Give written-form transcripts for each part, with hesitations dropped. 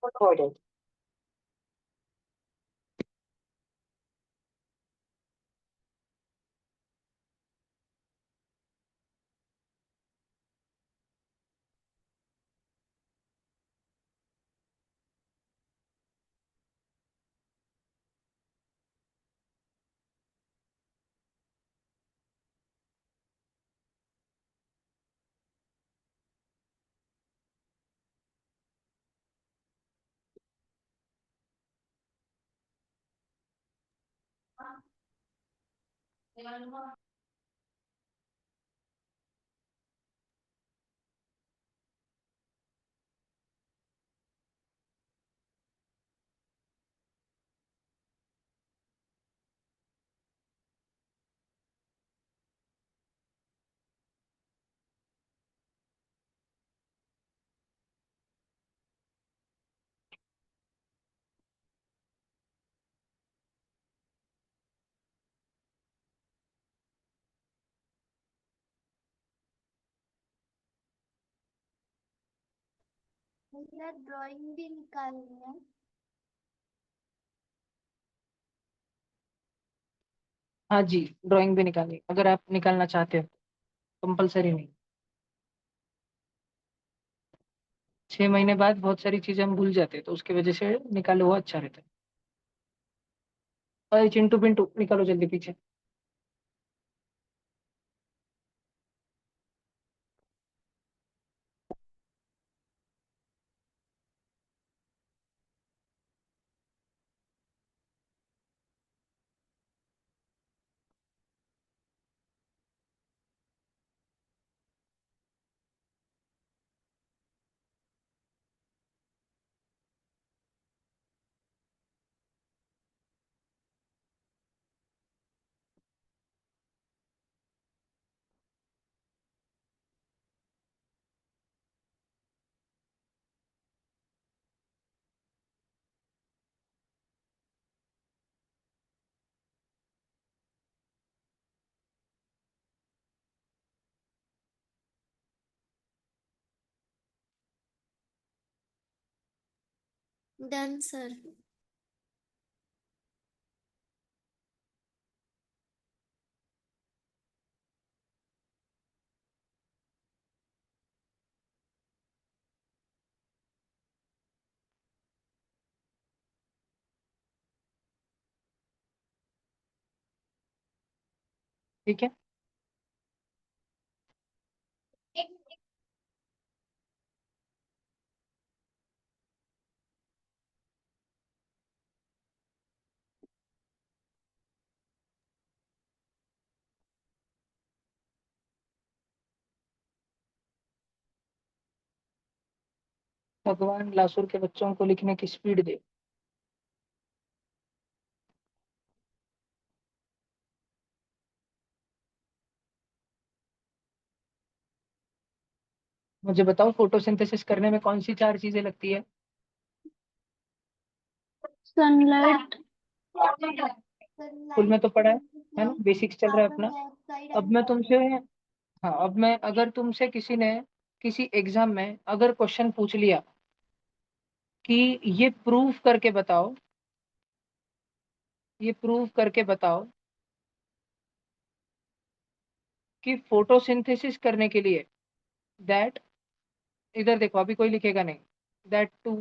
recorded. भैया drawing भी निकालनी है। हाँ जी, ड्राइंग भी निकालिए अगर आप निकालना चाहते हो। कंपलसरी नहीं। 6 महीने बाद बहुत सारी चीजें हम भूल जाते हैं, तो उसकी वजह से निकालो, वो अच्छा रहता है। अरे चिंटू पिंटू निकालो जल्दी पीछे। Done sir. ठीक है। भगवान लासुर के बच्चों को लिखने की स्पीड दे। मुझे बताओ, फोटोसिंथेसिस करने में कौन सी 4 चीजें लगती है? सनलाइट। स्कूल में तो सनलाइट, पढ़ा है ना, बेसिक्स चल रहा है कार्बन अपना। डाइऑक्साइड अब एंड मैं तुमसे, वाटर। हाँ, अब मैं अगर तुमसे किसी ने किसी एग्जाम में अगर क्वेश्चन पूछ लिया कि ये प्रूव करके बताओ, ये प्रूव करके बताओ कि फोटोसिंथेसिस करने के लिए, दैट, इधर देखो अभी कोई लिखेगा नहीं, दैट टू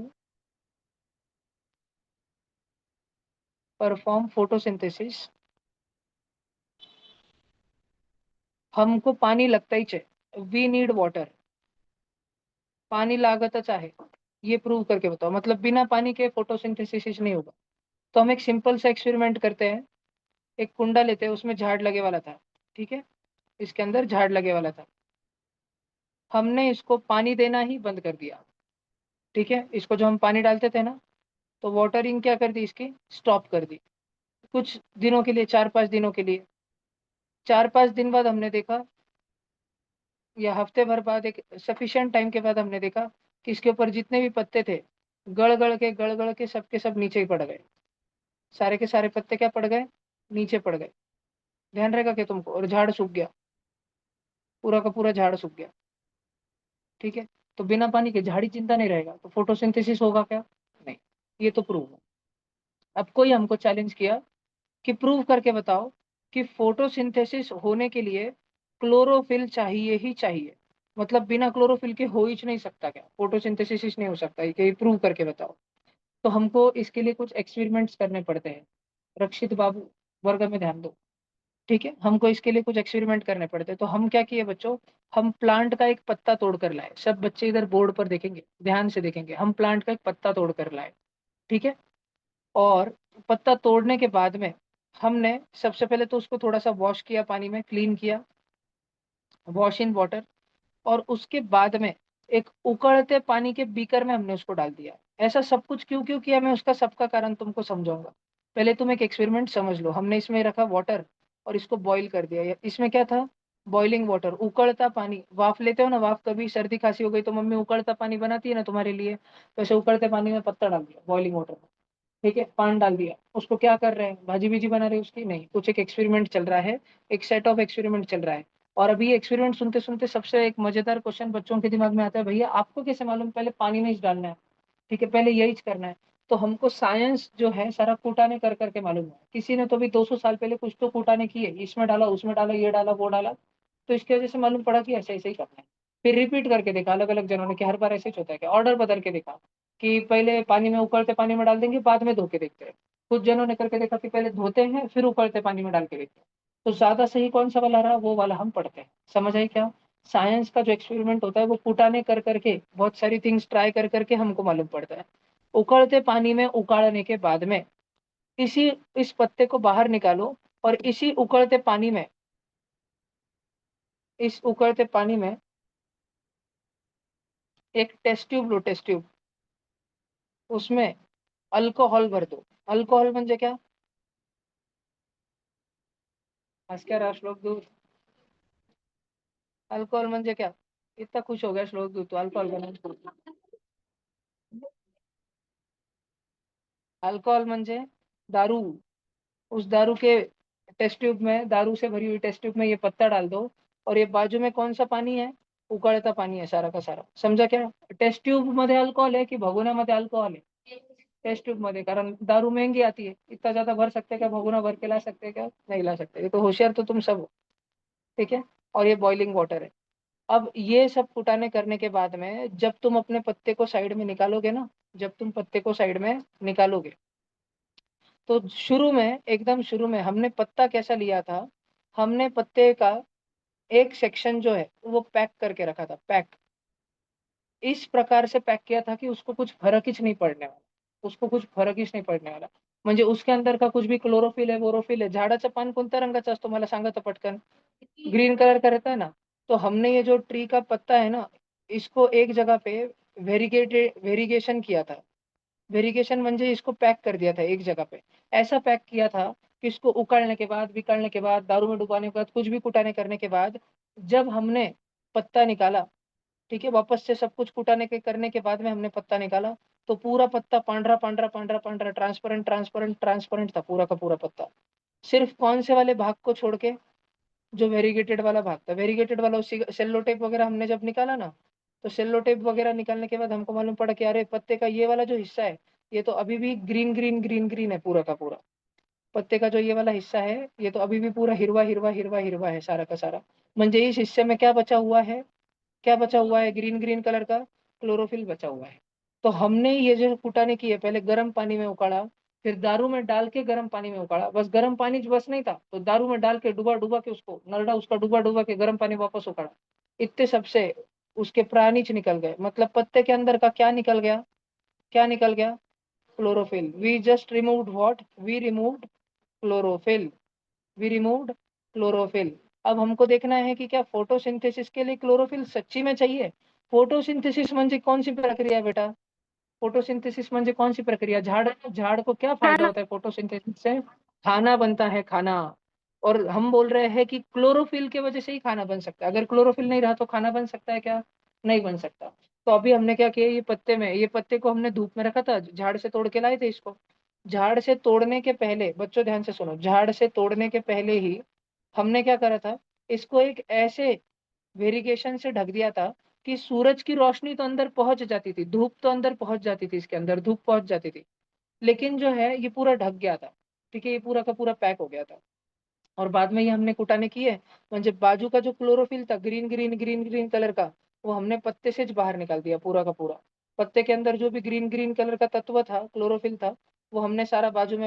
परफॉर्म फोटोसिंथेसिस हमको पानी लगता ही चाहिए, वी नीड वाटर, पानी लागतच आहे, ये प्रूव करके बताओ। मतलब बिना पानी के फोटोसिंथेसिस नहीं होगा। तो हम एक सिंपल सा एक्सपेरिमेंट करते हैं। एक कुंडा लेते हैं, उसमें झाड़ लगे वाला था, ठीक है, इसके अंदर झाड़ लगे वाला था। हमने इसको पानी देना ही बंद कर दिया, ठीक है। इसको जो हम पानी डालते थे ना, तो वाटरिंग क्या कर दी, इसकी स्टॉप कर दी कुछ दिनों के लिए, 4-5 दिनों के लिए। 4-5 दिन बाद हमने देखा, या हफ्ते भर बाद, एक सफिशिएंट टाइम के बाद हमने देखा कि इसके ऊपर जितने भी पत्ते थे, गड़ गड़ के सबके सब नीचे ही पड़ गए। सारे के सारे पत्ते क्या पड़ गए, नीचे पड़ गए। ध्यान रहेगा कि तुमको, और झाड़ सूख गया, पूरा का पूरा झाड़ सूख गया, ठीक है। तो बिना पानी के झाड़ी जिंदा नहीं रहेगा, तो फोटोसिंथेसिस होगा क्या? ये तो प्रूव है। अब कोई हमको चैलेंज किया कि प्रूव करके बताओ कि फोटोसिंथेसिस होने के लिए क्लोरोफिल चाहिए ही चाहिए, मतलब बिना क्लोरोफिल के हो ही नहीं सकता, क्या फोटोसिंथेसिस नहीं हो सकता, ये प्रूव करके बताओ। तो हमको इसके लिए कुछ एक्सपेरिमेंट्स करने पड़ते हैं। रक्षित बाबू, वर्ग में ध्यान दो, ठीक है। हमको इसके लिए कुछ एक्सपेरिमेंट करने पड़ते हैं। तो हम क्या किए बच्चों, हम प्लांट का एक पत्ता तोड़ कर लाए। सब बच्चे इधर बोर्ड पर देखेंगे, ध्यान से देखेंगे। हम प्लांट का एक पत्ता तोड़ कर लाए, ठीक है। और पत्ता तोड़ने के बाद में हमने सबसे पहले तो उसको थोड़ा सा वॉश किया, पानी में क्लीन किया, वॉश इन वाटर। और उसके बाद में एक उकड़ते पानी के बीकर में हमने उसको डाल दिया। ऐसा सब कुछ क्यों क्यों किया, मैं उसका सबका कारण तुमको समझाऊंगा। पहले तुम एक एक्सपेरिमेंट समझ लो। हमने इसमें रखा वाटर और इसको बॉईल कर दिया। इसमें क्या था, बॉइलिंग वाटर, उकड़ता पानी। वाफ लेते हो ना, वाफ, कभी सर्दी खांसी हो गई तो मम्मी उकड़ता पानी बनाती है ना तुम्हारे लिए, वैसे उकड़ते पानी में पत्ता डाल दिया, बॉइलिंग वाटर में, ठीक है, पान डाल दिया। उसको क्या कर रहे हैं, भाजी बीजी बना रहे हैं उसकी, नहीं, कुछ एक एक्सपेरिमेंट चल रहा है, एक सेट ऑफ एक्सपेरिमेंट चल रहा है। और अभी एक्सपेरिमेंट सुनते सुनते सबसे एक मजेदार क्वेश्चन बच्चों के दिमाग में आता है, भैया आपको कैसे मालूम पहले पानी में ही डालना है, ठीक है, पहले यही करना है। तो हमको साइंस जो है सारा कूटाने कर करके मालूम है। किसी ने तो भी 200 साल पहले कुछ तो कूटाने की है, इसमें डाला, उसमें डाला, ये डाला, वो डाला। तो इसकी वजह से मालूम पड़ा कि ऐसे ऐसे ही करना है। फिर रिपीट करके देखा अलग अलग जनों ने कि हर बार ऐसे ही होता है, क्या ऑर्डर बदल के देखा कि पहले पानी में, उकड़ते पानी में डाल देंगे, बाद में धो के देखते हैं। कुछ जनों ने करके देखा कि पहले धोते हैं फिर उकड़ते पानी में डाल के देखते हैं। तो ज्यादा सही कौन सा वाला रहा, वो वाला हम पढ़ते हैं। समझ आई क्या? साइंस का जो एक्सपेरिमेंट होता है वो फुटाने कर करके, बहुत सारी थिंग्स ट्राई कर करके हमको मालूम पड़ता है। उकड़ते पानी में उकाड़ने के बाद में इसी इस पत्ते को बाहर निकालो, और इसी उकड़ते पानी में, इस उकड़ते पानी में एक टेस्ट ट्यूब लो, टेस्ट ट्यूब, उसमें अल्कोहल भर दो। अल्कोहल म्हणजे क्या, आज क्या रहा श्लोक दूर, अल्कोहल म्हणजे क्या, इतना खुश हो गया श्लोक दूर तो अल्कोहल बना। अल्कोहल म्हणजे दारू। उस दारू के टेस्ट ट्यूब में, दारू से भरी हुई टेस्ट ट्यूब में ये पत्ता डाल दो। और ये बाजू में कौन सा पानी है, उकळता पानी है सारा का सारा। समझा क्या? टेस्ट ट्यूब मध्ये अल्कोहल है कि भगोन्यामध्ये अल्कोहल है? टेस्ट ट्यूब मध्ये, कारण दारू महंगी आती है, इतना ज्यादा भर सकते हैं क्या, भगोना भर के ला सकते हैं क्या, नहीं ला सकते। ये तो होशियार तो तुम सब हो, ठीक है। और ये बॉइलिंग वाटर है। अब ये सब फुटाने करने के बाद में जब तुम अपने पत्ते को साइड में निकालोगे ना, जब तुम पत्ते को साइड में निकालोगे, तो शुरू में, एकदम शुरू में हमने पत्ता कैसा लिया था, हमने पत्ते का एक सेक्शन जो है वो पैक करके रखा था, पैक, इस प्रकार से पैक किया था कि उसको कुछ फर्क ही नहीं पड़ने वाला, उसको कुछ फरक ही नाही पडने वाला। म्हणजे उसके अंदर का कुछ भी क्लोरोफिल है, बोरोफिल है। झाडाचं पान कोणत्या रंगाचं असतो मला सांगा तो पटकन, ग्रीन कलर का रहता है ना। तो हमने ये जो ट्री का पत्ता है ना, इसको एक जगह पे वेरिगेशन किया था। वेरिगेशन म्हणजे इसको पैक कर दिया था एक जगह पे। ऐसा पैक किया था कि इसको उकड़ने के बाद, बिकड़ने के बाद, दारू में डुबाने के बाद, कुछ भी कुटाने करने के बाद, जब हमने पत्ता निकाला, ठीक है, वापस से सब कुछ कुटाने के करने के बाद में हमने पत्ता निकाला, तो पूरा पत्ता पांडरा पांडरा पांडरा पांडरा, ट्रांसपेरेंट ट्रांसपेरेंट ट्रांसपेरेंट था पूरा का पूरा पत्ता। सिर्फ कौन से वाले भाग को छोड़ के, जो वेरीगेटेड वाला भाग था, वेरीगेटेड वाला, उसी सेल्लो टेप वगैरह हमने जब निकाला ना, तो सेल्लो टेप वगैरह निकालने के बाद हमको मालूम पड़ा कि अरे पत्ते का ये वाला जो हिस्सा है, ये तो अभी भी ग्रीन ग्रीन ग्रीन ग्रीन है पूरा का पूरा। पत्ते का जो ये वाला हिस्सा है, ये तो अभी भी पूरा हिरवा हिरवा हिरवा हिरवा है सारा का सारा। म्हणजे इस हिस्से में क्या बचा हुआ है, क्या बचा हुआ है, ग्रीन ग्रीन कलर का क्लोरोफिल बचा हुआ है। तो हमने ये जो कुटाने की है, पहले गर्म पानी में उकाड़ा, फिर दारू में डाल के गर्म पानी में उकाड़ा। बस गर्म पानी बस नहीं था, तो दारू में डाल के डुबा डुबा के उसको, नलडा उसका डुबा डुबा के गर्म पानी वापस उकाड़ा। इतने सबसे उसके प्राणीच निकल गए। मतलब पत्ते के अंदर का क्या निकल गया, क्या निकल गया, chlorophyll. We just removed what, we removed chlorophyll, we removed chlorophyll. अब हमको देखना है कि क्या फोटोसिंथेसिस के लिए क्लोरोफिल सच्ची में चाहिए। फोटोसिंथेसिस म्हणजे कौन सी प्रक्रिया है बेटा, फोटोसिंथेसिस म्हणजे कौन सी प्रक्रिया, झाड़, झाड़ को क्या फायदा खाना। होता है फोटोसिंथेसिस से, खाना बनता है, खाना। और हम बोल रहे हैं कि क्लोरोफिल के वजह से ही खाना बन सकता है। अगर क्लोरोफिल नहीं रहा तो खाना बन सकता है क्या, नहीं बन सकता। तो अभी हमने क्या किया, ये पत्ते में, ये पत्ते को हमने धूप में रखा था, झाड़ से तोड़ के लाए थे इसको। झाड़ से तोड़ने के पहले, बच्चों ध्यान से सुनो, झाड़ से तोड़ने के पहले ही हमने क्या करा था, इसको एक ऐसे वेरिगेशन से ढक दिया था कि सूरज की रोशनी तो अंदर पहुंच जाती थी, धूप तो अंदर पहुंच जाती थी, इसके अंदर धूप पहुंच जाती थी। लेकिन जो है ये पूरा ढक गया था, ठीक है, ये पूरा का पूरा पैक हो गया था। और बाद में ये हमने कुटाने किए, म्हणजे बाजू का जो क्लोरोफिल था green green green green colour का, वो हमने पत्ते से बाहर निकाल दिया पूरा का पूरा। पत्ते के अंदर जो भी ग्रीन ग्रीन कलर का तत्व था, क्लोरोफिल था, वो हमने सारा बाजू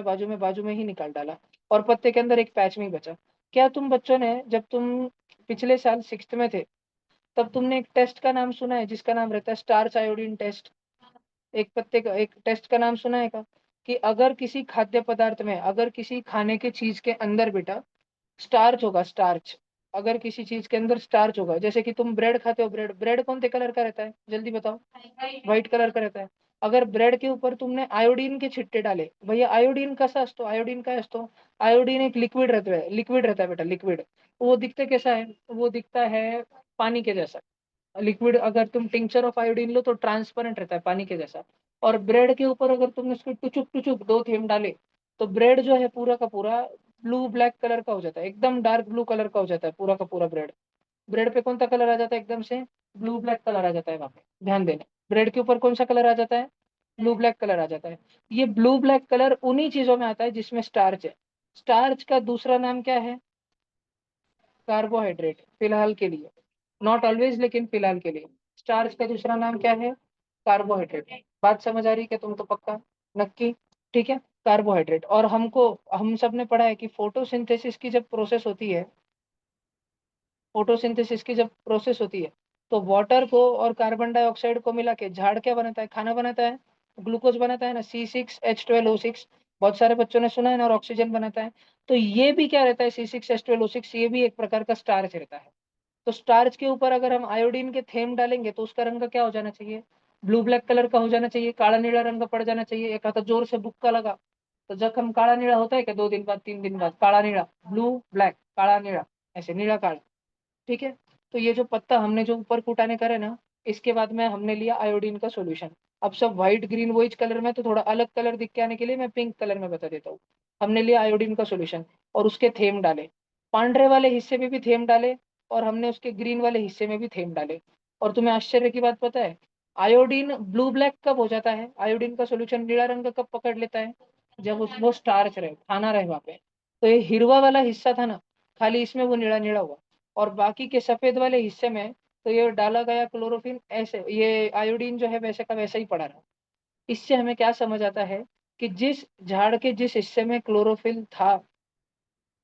में ही निकाल डाला। और पत्ते के अंदर एक पैच में ही बचा। क्या तुम बच्चों ने, जब तुम पिछले साल 6th में थे, तब तुमने एक टेस्ट का नाम सुना है जिसका नाम रहता है स्टार्च आयोडीन टेस्ट? एक पत्ते का एक टेस्ट का नाम सुना है का? कि अगर किसी खाद्य पदार्थ में, अगर किसी खाने के चीज के अंदर बेटा स्टार्च होगा, स्टार्च, अगर किसी चीज के अंदर स्टार्च होगा, जैसे कि तुम ब्रेड खाते हो, ब्रेड ब्रेड कौन से कलर का रहता है, जल्दी बताओ? व्हाइट कलर का रहता है। अगर ब्रेड के ऊपर तुमने आयोडीन के छिट्टे डाले, भैया आयोडीन कसा असतो, आयोडीन काय असतो? आयोडीन एक लिक्विड रहता है, लिक्विड रहता है बेटा, लिक्विड। वो दिखते कैसा है? वो दिखता है पानी के जैसा। लिक्विड, अगर तुम टिंचर ऑफ आयोडीन लो तो ट्रांसपेरेंट रहता है, पानी के जैसा। और ब्रेड के ऊपर अगर तुमने उसके टुचुक टुचुक 2 थेंब डाले, तो ब्रेड जो है पूरा का पूरा ब्लू ब्लैक कलर का हो जाता है, एकदम डार्क ब्लू कलर का हो जाता है पूरा का पूरा ब्रेड। ब्रेड पे कौन सा कलर आ जाता है एकदम से? ब्लू ब्लैक कलर आ जाता है वहां पे, ध्यान देना। ब्रेड के ऊपर कौन सा कलर आ जाता है? ब्लू ब्लैक कलर आ जाता है। ये ब्लू ब्लैक कलर उन्हीं चीजों में आता है जिसमें स्टार्च है। स्टार्च का दूसरा नाम क्या है? कार्बोहाइड्रेट, फिलहाल के लिए, नॉट ऑलवेज, लेकिन फिलहाल के लिए। स्टार्च का दूसरा नाम क्या है? कार्बोहाइड्रेट। बात समझ आ रही है क्या तुमको? पक्का? नक्की? ठीक है। कार्बोहाइड्रेट। और हम सब ने पढ़ा है कि फोटोसिंथेसिस की जब प्रोसेस होती है, फोटोसिंथेसिस की जब प्रोसेस होती है, तो वाटर को और कार्बन डाइऑक्साइड को मिला के झाड़ क्या बनाता है? खाना बनाता है, ग्लूकोज बनाता है ना, C6H12O6। बहुत सारे बच्चों ने सुना है ना, और ऑक्सीजन बनाता है। तो ये भी क्या रहता है? C6H12O6, ये भी एक प्रकार का स्टार्च रहता है। तो स्टार्च के ऊपर अगर हम आयोडीन के थेम डालेंगे तो उसका रंग क्या हो जाना चाहिए? ब्लू ब्लैक कलर का हो जाना चाहिए, काला नीला रंग पड़ जाना चाहिए। एक आता जोर से बुक्का लगा तो जख्म काला नीला होता है क्या? 2 दिन बाद, 3 दिन बाद काला नीला, ब्लू ब्लैक, काला नीला, ऐसे नीला काला। ठीक है। तो ये जो पत्ता हमने जो ऊपर कुटाने करे ना, इसके बाद में हमने लिया आयोडीन का सॉल्यूशन। अब सब व्हाइट ग्रीन वही कलर में, तो थोड़ा अलग कलर दिख के आने के लिए मैं पिंक कलर में बता देता हूँ। हमने लिया आयोडीन का सॉल्यूशन और उसके थेम डाले, पांडरे वाले हिस्से में भी थेम डाले, और हमने उसके ग्रीन वाले हिस्से में भी थेम डाले। और तुम्हें आश्चर्य की बात पता है, आयोडीन ब्लू ब्लैक कब हो जाता है? आयोडीन का सॉल्यूशन नीला रंग कब पकड़ लेता है? जब वो स्टार्च रहे, खाना रहे वहां पे। तो ये हिरवा वाला हिस्सा था ना, खाली इसमें वो नीला नीला हुआ। और बाकी के सफेद वाले हिस्से में तो ये डाला गया क्लोरोफिल, ऐसे ये आयोडीन जो है वैसे का वैसा ही पड़ा रहा। इससे हमें क्या समझ आता है? कि जिस झाड़ के जिस हिस्से में क्लोरोफिल था,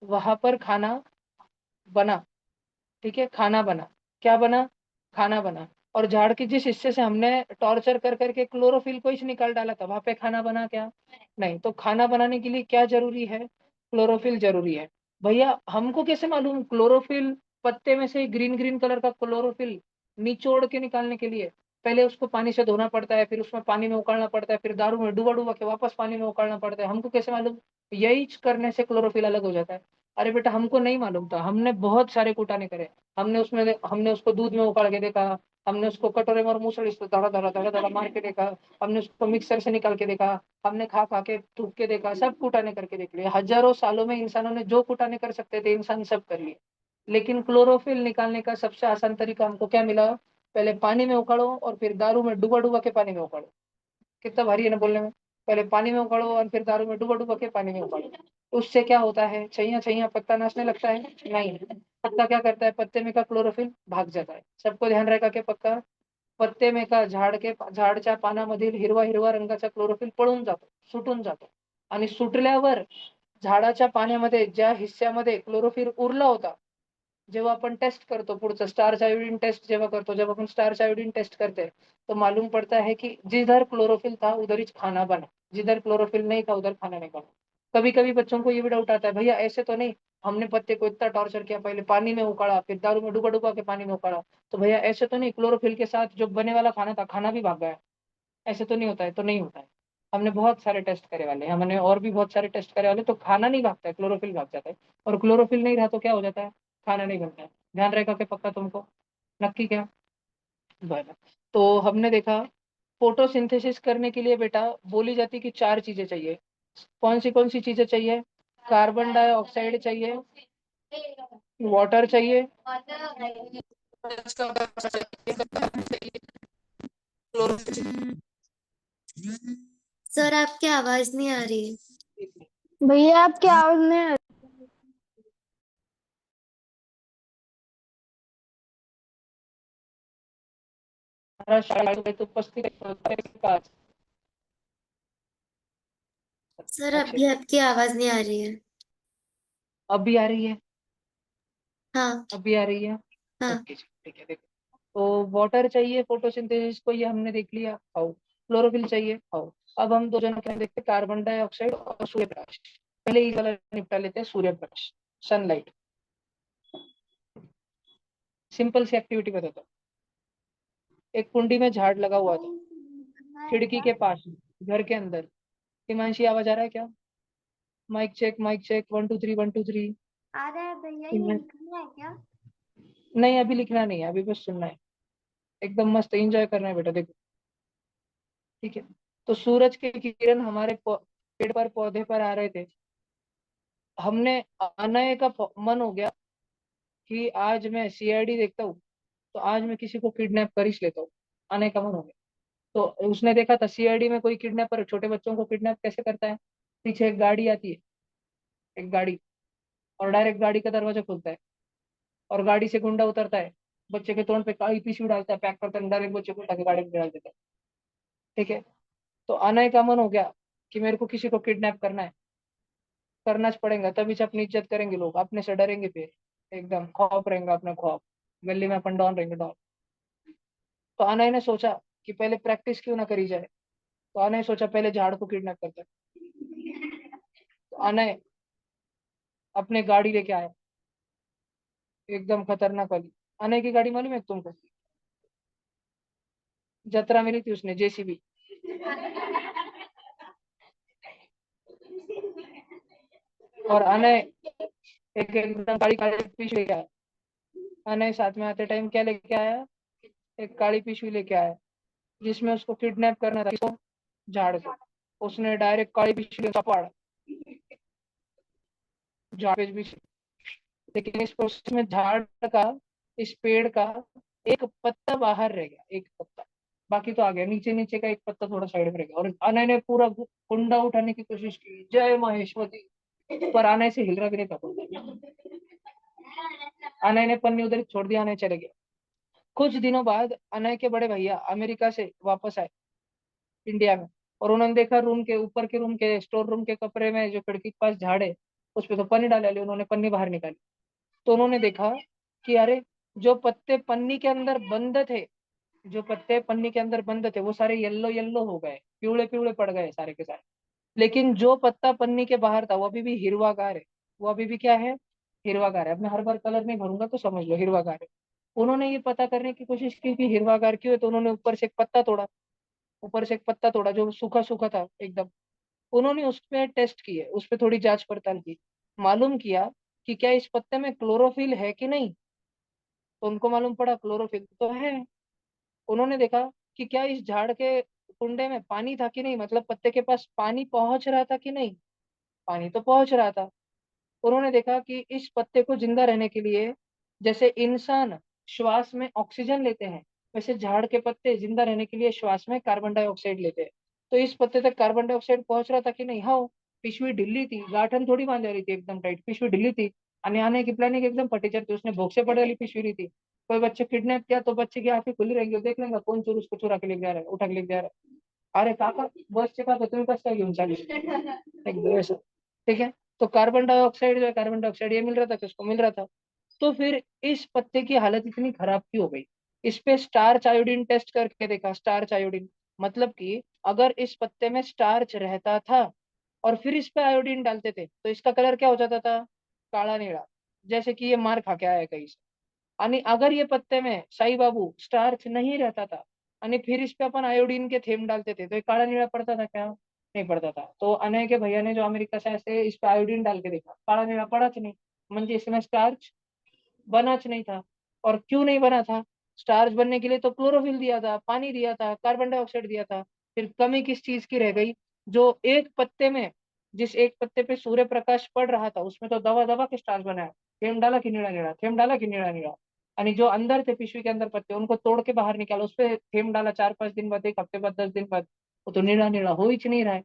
वहां पर खाना बना। ठीक है, खाना बना। क्या बना? खाना बना। और झाड़ के जिस हिस्से से हमने टॉर्चर कर करके क्लोरोफिल को ही निकाल डाला था, वहां पे खाना बना क्या? नहीं। तो खाना बनाने के लिए क्या जरूरी है? क्लोरोफिल जरूरी है। भैया हमको कैसे मालूम क्लोरोफिल? पत्ते में से ग्रीन ग्रीन कलर का क्लोरोफिल निचोड़ के निकालने के लिए पहले उसको पानी से धोना पड़ता है, फिर उसमें पानी में उकालना पड़ता है, फिर दारू में डुबा डुबा के वापस पानी में उकालना पड़ता है। हमको कैसे मालूम? यही करने से क्लोरोफिल अलग हो जाता है। अरे बेटा हमको नहीं मालूम था, हमने बहुत सारे कुटाने करे। हमने उसको दूध में उकाल के देखा, हमने उसको कटोरे में और मूसली से धड़ा धड़ा धड़ा धड़ा मार के देखा, हमने उसको मिक्सर से निकाल के देखा, हमने खा खा के थूक के देखा, सब कुटाने करके देख लिए। हजारों सालों में इंसानों ने जो कुटाने कर सकते थे, इंसान सब कर लिए। लेकिन क्लोरोफिल निकालने का सबसे आसान तरीका हमको क्या मिला? पहले पानी में उकाड़ो और फिर दारू में डुबा डुबा के पानी में उकाड़ो। कितना भारी है ना बोलने में। पहले पानी में उबालो और फिर दारू में डुबो डुबो के पानी में उबालो। उससे क्या होता है? छैया छैया पत्ता नाचने लगता है? नहीं। पत्ता क्या करता है? पत्ते में का क्लोरोफिल भाग जाता है। सबको ध्यान रहेगा कि पक्का? पत्ते में का झाडच्या पानामधील हिरवा हिरवा रंगाचा क्लोरोफिल पळून जातो, सुटून जातो। आणि सुटल्यावर झाडाच्या पाण्यामध्ये ज्या हिस्स्यामध्ये क्लोरोफिल उरला होता, जेव्हा अपन टेस्ट करतो पुढचं स्टार्च आयोडीन टेस्ट जेव्हा करतो, जब अपन स्टार्च आयोडीन टेस्ट करते हैं, तो मालूम पड़ता है कि जिधर क्लोरोफिल था उधर ही खाना बना, जिधर क्लोरोफिल नहीं था उधर खाना नहीं बना। कभी कभी बच्चों को ये भी डाउट आता है, भैया ऐसे तो नहीं, हमने पत्ते को इतना टॉर्चर किया, पहले पानी में उकाड़ा, फिर दारू में डुबा डुबा के पानी में उकाड़ा, तो भैया ऐसे तो नहीं क्लोरोफिल के साथ जो बने वाला खाना था, खाना भी भाग गया? ऐसे तो नहीं होता है? तो नहीं होता है। हमने बहुत सारे टेस्ट करे वाले हैं, हमने और भी बहुत सारे टेस्ट करे वाले, तो खाना नहीं भागता है, क्लोरोफिल भाग जाता है। और क्लोरोफिल नहीं रहा तो क्या हो जाता है? खाना नहीं बनता है। ध्यान रहेगा कि पक्का तुमको? नक्की क्या? बरं। तो हमने देखा फोटोसिंथेसिस करने के लिए बेटा बोली जाती कि 4 चीजें चाहिए। कौन सी चीजें चाहिए? कार्बन डाइऑक्साइड चाहिए, वाटर चाहिए, क्लोरोफिल चाहिए। सर आपकी आवाज नहीं आ रही है। भैया आपकी आवाज नहीं आ रही। हमारा शाळेत उपस्थित आहे. सर अच्छे अभी से आपकी आवाज नहीं आ रही है। अभी आ रही है. हाँ अभी आ रही है. हाँ। ओके जी, ठीक है. देखो, तो वाटर चाहिए फोटोसिंथेसिस को, ये हमने देख लिया. खाओ. क्लोरोफिल चाहिए. खाओ. अब हम दो जनों के लिए देखते हैं, कार्बन डाइऑक्साइड और सूर्य प्रकाश. पहले ये वाला निपटा लेते हैं, सूर्य प्रकाश, सनलाइट. सिंपल सी एक्टिविटी बताता हूँ. एक कुंडी में झाड़ लगा हुआ था, खिड़की के पास में, घर के अंदर. हिमांशी, आवाज आ रहा है क्या? Mic check, mic check, 1 2 3 1 2 3. आ रहा है भैया, ये लिखना है क्या? नहीं, अभी लिखना नहीं है, अभी बस सुनना है. एकदम मस्त एंजॉय करना है बेटा. देखो, ठीक है. तो सूरज के किरण हमारे पेड़ पर, पौधे पर आ रहे थे. हमने आने का मन हो गया कि आज मैं सीआईडी देखता हूँ, तो आज मैं किसी को किडनैप कर ही लेता हूँ. आने का मन हो गया. तो उसने देखा था सीआईडी में कोई किडनैपर छोटे बच्चों को किडनैप कैसे करता है. पीछे एक गाड़ी आती है, एक गाड़ी, और डायरेक्ट गाड़ी का दरवाजा खुलता है, और गाड़ी से गुंडा उतरता है, बच्चे के तोंड पे काली पीछू डालता है, पैक करता है, डायरेक्ट बच्चे को उठा के गाड़ी में डाल देता है. ठीक है. तो आने का मन हो गया कि मेरे को किसी को किडनैप करना है. करना पड़ेगा, तभी से अपनी इज्जत करेंगे लोग, अपने से डरेंगे फिर. एकदम खौफ रहेगा अपना, खौफ. गली में अपन डॉन रहेंगे, डॉन. तो अनय ने सोचा कि पहले प्रैक्टिस क्यों ना करी जाए. तो अनय सोचा पहले झाड़ को किडनैप करता है. तो अनय अपने गाड़ी लेके आया, एकदम खतरनाक वाली. अनय की गाड़ी मालूम है तुमको? जतरा मिली थी उसने, जेसीबी. और अनय एकदम गाड़ी काली पीछे लेके आया. अनय साथ में आते टाइम क्या लेके आया? एक काली पिशवी लेके आया, जिसमें उसको किडनैप करना था. किसको? झाड़ को. उसने डायरेक्ट काली पिशवी चपाड़ झाड़ पे भी. लेकिन इस प्रोसेस में झाड़ का, इस पेड़ का एक पत्ता बाहर रह गया, एक पत्ता. बाकी तो आ गया, नीचे नीचे का एक पत्ता थोड़ा साइड में रह गया. और आने ने पूरा कुंडा उठाने की कोशिश की, जय महेश्वरी, पर आने से हिल रहा भी नहीं था कुंडा. अनय ने पन्नी उधर ही छोड़ दिया, अनय चले गया. कुछ दिनों बाद अनय के बड़े भैया अमेरिका से वापस आए इंडिया में. और उन्होंने देखा रूम के ऊपर के, रूम के स्टोर रूम के कपड़े में जो खिड़की के पास झाड़ है, उस पे तो पन्नी डाल ली. उन्होंने पन्नी बाहर निकाली, तो उन्होंने देखा कि अरे, जो पत्ते पन्नी के अंदर बंद थे, जो पत्ते पन्नी के अंदर बंद थे, वो सारे येलो येलो हो गए, पिवले पिवले पड़ गए सारे के सारे. लेकिन जो पत्ता पन्नी के बाहर था, वो अभी भी हिरवागार है. वो अभी भी क्या है? हिरवागार है. अब मैं हर बार कलर नहीं भरूंगा, तो समझ लो हिरवागार है. उन्होंने ये पता करने की कोशिश की कि हिरवागार क्यों है, तो उन्होंने ऊपर से एक पत्ता तोड़ा. ऊपर से एक पत्ता तोड़ा जो सूखा सूखा था एकदम. उन्होंने उस पे टेस्ट किए, उस पे थोड़ी जांच पड़ताल की. मालूम किया कि क्या इस पत्ते में क्लोरोफिल है कि नहीं. तो उनको मालूम पड़ा क्लोरोफिल तो है. उन्होंने देखा कि क्या इस झाड़ के कुंडे में पानी था कि नहीं, मतलब पत्ते के पास पानी पहुंच रहा था कि नहीं. पानी तो पहुंच रहा था. उन्होंने देखा कि इस पत्ते को जिंदा रहने के लिए, जैसे इंसान श्वास में ऑक्सीजन लेते हैं, वैसे झाड़ के पत्ते जिंदा रहने के लिए श्वास में कार्बन डाइऑक्साइड लेते हैं. तो इस पत्ते तक कार्बन डाइऑक्साइड पहुंच रहा था कि नहीं. हाँ. पिशवी ढिल्ली थी, गांठन थोड़ी बांध रही थी एकदम टाइट, पिशवी ढिल्ली थी. आने आने की प्लानिंग एकदम फटीचर थी, उसने भोग से पड़े वाली पिशवी ली थी. कोई बच्चे किडनैप किया तो बच्चे की आंखें खुली रहेंगी, वो देख लेंगे कौन चोर उसको चुरा के लेके जा रहा है, उठा के लेके जा रहा है. अरे काका, बसचे काका तुम्ही कसं काय घेऊन चालले. एकदम ऐसा. ठीक है. तो कार्बन डाइऑक्साइड, जो है कार्बन डाइऑक्साइड, ये मिल रहा था, किसको मिल रहा था. तो फिर इस पत्ते की हालत इतनी खराब क्यों हो गई. इस पे स्टार्च आयोडीन टेस्ट करके देखा. स्टार्च आयोडीन मतलब कि अगर इस पत्ते में स्टार्च रहता था और फिर इस पे आयोडीन डालते थे, तो इसका कलर क्या हो जाता था? काला नीला. जैसे कि ये मार खा के आया है कहीं से. आणि अगर ये पत्ते में साई बाबू स्टार्च नहीं रहता था, आणि फिर इस पे अपन आयोडीन के थेंब डालते थे, तो ये काला नीला पड़ता था क्या? नहीं पड़ता था. तो अनय के भैया ने जो अमेरिका से ऐसे इस पे आयोडीन डाल के देखा, काला नीला पड़ाच नहीं. म्हणजे इसमें स्टार्च बनाच नहीं था. और क्यों नहीं बना था? स्टार्च बनने के लिए तो क्लोरोफिल दिया था, पानी दिया था, कार्बन डाइऑक्साइड दिया था. फिर कमी किस चीज की रह गई? जो एक पत्ते में, जिस एक पत्ते पे सूर्य प्रकाश पड़ रहा था, उसमें तो दबा दबा के स्टार्च बनाया. थेम डाला कि नीला नीला, थेम डाला कि नीला नीला. यानी जो अंदर थे पिशवी के अंदर पत्ते, उनको तोड़ के बाहर निकाला, उस पे थेम डाला 4 5 दिन बाद, 1 हफ्ते बाद, 10 दिन बाद, वो तो नीला नीला हो ही नहीं रहा है।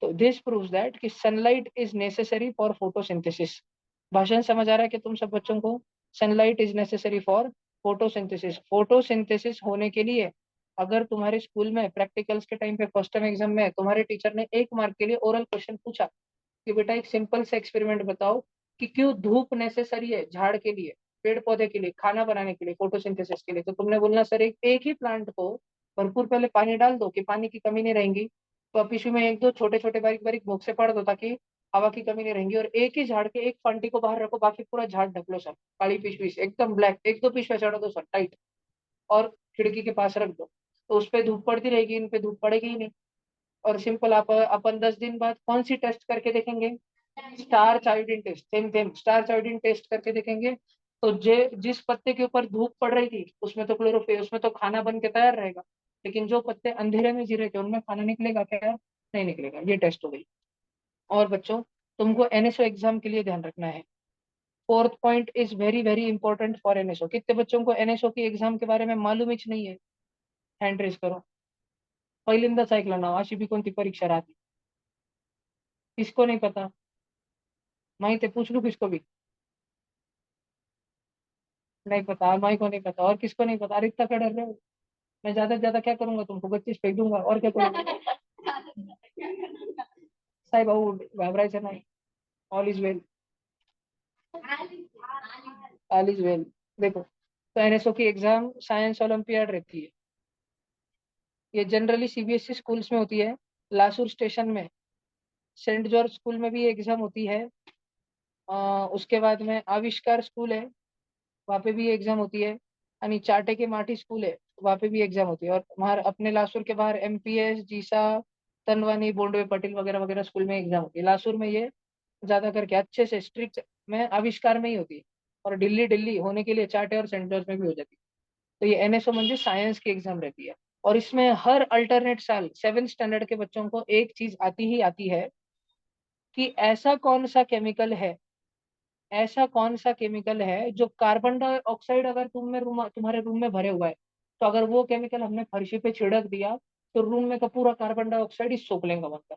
तो दिस प्रूव्स दैट कि sunlight is necessary for photosynthesis. भाषण समझ आ रहा है कि तुम सब बच्चों को? Sunlight is necessary for photosynthesis. Photosynthesis होने के लिए अगर तुम्हारे स्कूल में प्रैक्टिकल्स के टाइम पे फर्स्ट टाइम एग्जाम में तुम्हारे टीचर ने 1 मार्क के लिए ओरल क्वेश्चन पूछा कि बेटा एक सिंपल से एक्सपेरिमेंट बताओ कि क्यों धूप नेसेसरी है झाड़ के लिए, पेड़ पौधे के लिए, खाना बनाने के लिए, फोटोसिंथेसिस के लिए, तो तुमने बोलना सर एक ही प्लांट को भरपूर पहले पानी डाल दो कि पानी की कमी नहीं रहेगी, तो आप इशू में एक दो छोटे छोटे बारीक बारीक बोक्से पड़ दो ताकि हवा की कमी नहीं रहेगी, और एक ही झाड़ के एक फंटी को बाहर रखो, बाकी पूरा झाड़ ढक लो सर, काली पीस पीस एकदम ब्लैक, एक दो पीस पे चढ़ा दो सर टाइट, और खिड़की के पास रख दो, तो उस पे धूप पड़ती रहेगी, इन पे धूप पड़ेगी ही नहीं। और सिंपल आप अपन 10 दिन बाद कौन सी टेस्ट करके देखेंगे? Starch iodine test, same same starch iodine test करके देखेंगे। तो जे जिस पत्ते के ऊपर धूप पड़ रही थी उसमें तो क्लोरोफिल, उसमें तो खाना बन के तैयार रहेगा, लेकिन जो पत्ते अंधेरे में जी रहे थे उनमें खाना निकलेगा क्या? नहीं निकलेगा। ये टेस्ट हो गई। और बच्चों, तुमको एनएसओ एग्जाम के लिए ध्यान रखना है। Fourth point is very very important for NSO. कितने बच्चों को एनएसओ की एग्जाम के बारे में मालूम ही नहीं है? हैंड रेस करो. पहिल्यांदाच ऐकलं नाव. अशी बी कोणती परीक्षा राहते? किसको नहीं पता? माहित है? पूछ लू किसको भी? नहीं पता? माई को नहीं पता? और किसको नहीं पता? अरे इतना क्या डर रहे हो? मैं ज्यादा से ज्यादा क्या करूंगा? तुमको 25 फेंक दूंगा और क्या करूंगा? साई भाऊ घाबरायचं नाही. All is well. All is well. देखो, तो एनएसओ की एग्जाम साइंस ओलंपियाड रहती है. ये जनरली सीबीएसई स्कूल्स में होती है. लासूर स्टेशन में सेंट जॉर्ज स्कूल में भी एग्जाम होती है. उसके बाद में आविष्कार स्कूल है, वहाँ पे भी एग्जाम होती है. यानी चाटे के माटी स्कूल है, वहाँ पे भी एग्जाम होती है. और हमारे अपने लासूर के बाहर एमपीएस, जीसा, तनवानी, बोंडवे, पटेल वगैरह वगैरह स्कूल में एग्जाम होती है. लासूर में ये ज्यादा करके अच्छे से स्ट्रिक्ट में आविष्कार में ही होती है. और दिल्ली दिल्ली होने के लिए चाटे और सेंट जॉर्ज में भी हो जाती है. तो ये एनएसओ म्हणजे साइंस की एग्जाम रहती है. और इसमें हर अल्टरनेट साल 7th स्टैंडर्ड के बच्चों को एक चीज आती ही आती है कि ऐसा कौन सा केमिकल है जो कार्बन डाइऑक्साइड अगर तुम्हारे रूम में भरे हुआ है, तो अगर वो केमिकल हमने फर्शी पे छिड़क दिया तो रूम में का पूरा कार्बन डाइऑक्साइड ही सोख लेंगे बनकर.